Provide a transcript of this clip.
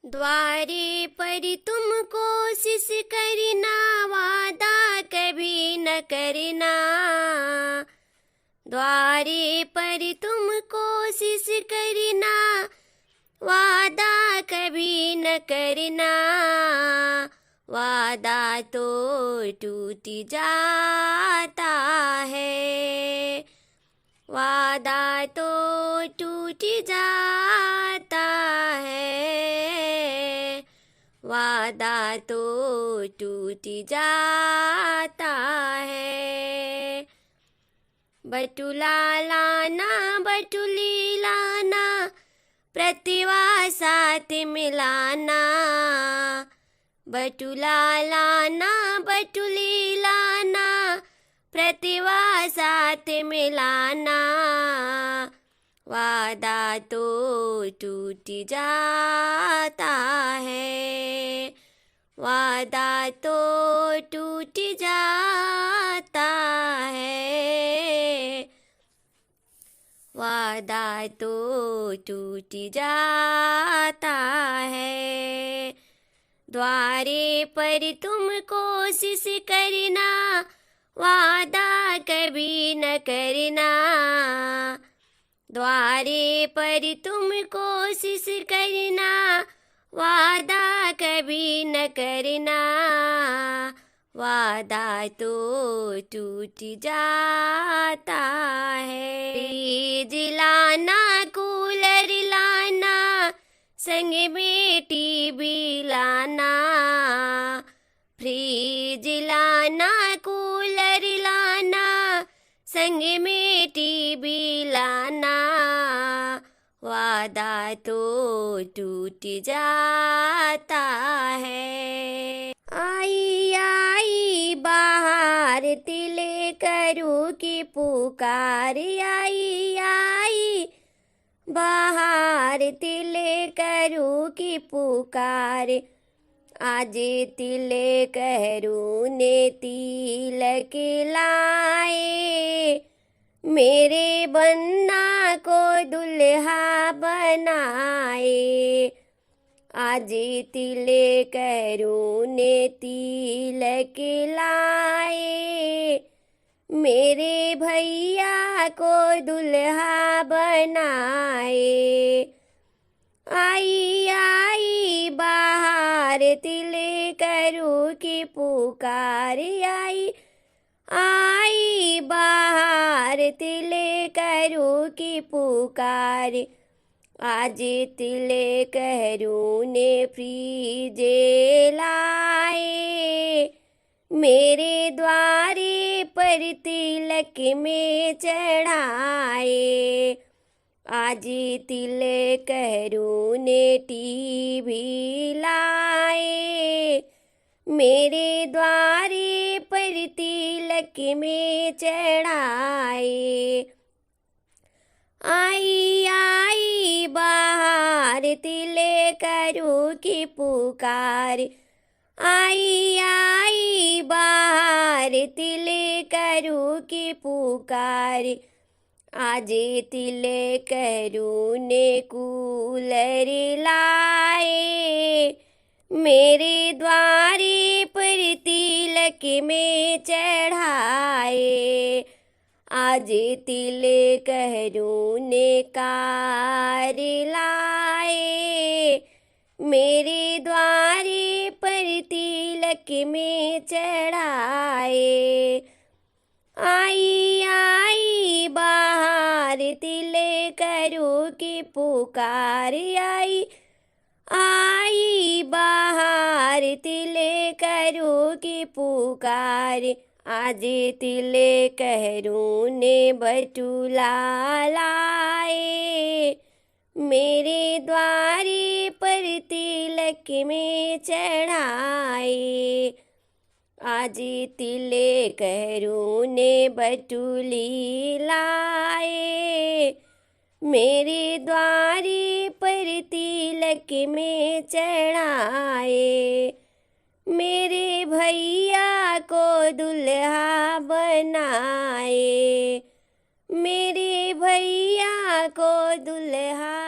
द्वारे पर तुम कोशिश करना, वादा कभी न करना। द्वारे पर तुम कोशिश करना, वादा कभी न करना। वादा तो टूट जाता है, वादा तो टूट जाता है, वादा तो टूट जाता है। बटुला लाना बटुली लाना, प्रतिभा साथ मिलाना। बटुला लाना बटुली लाना, प्रतिभा साथ मिलाना। वादा तो टूट जाता है, वादा तो टूट जाता है, वादा तो टूट जाता है। द्वारे पर तुम कोशिश करना, वादा कभी न करना। द्वारे पर तुम कोशिश करना, वादा कभी न करना। वादा तो टूट जाता है। फ्रिज लाना कूलर लाना, संग में टीवी लाना। फ्रिज लाना कूलर लाना, संग में टीवी लाना। वादा तो टूट जाता है। आई आई बाहर तिले करूँ की पुकार, आई आई बाहर तिले करूँ की पुकार। आज तिले करूँ ने तिलक लाए, मेरे बन्ना को दुल्हा बनाए। आज तिले करूँ ने तिलक लाए, मेरे भैया को दुल्हा बनाए। आई आई बाहर तिले करूँ की पुकार, आई आई बाहर तिले करूँ की पुकार। आज तिले करूँ ने फ्रिज लाए, मेरे द्वारे पर तिलक में चढ़ाए। आज तिले करूँ ने टीवी लाए, मेरे द्वारे पर तिलक में चढ़ाए। आई आई बाहर तिले करूँ की पुकार, आई आई बाहर तिले करूँ की पुकार। आज तिले करूँ ने कूलर लाए, मेरे द्वारे पर तिलक में चढ़ाए। आज तिले करूँ ने कार लाए, मेरे द्वारे पर तिलक में चढ़ाए। आई आई बाहर तिले करूँ की पुकार, आई आई बाहर तिले करूँ की पुकार। आज तिले करूँ ने बटुला लाए, मेरे द्वारे पर तिलक में चढ़ाए। आज तिले करूँ ने बटुली लाए, मेरे द्वारे पर तिलक में चढ़ाए। मेरे भैया को दुल्हा बनाए, मेरे भैया को दुल्हा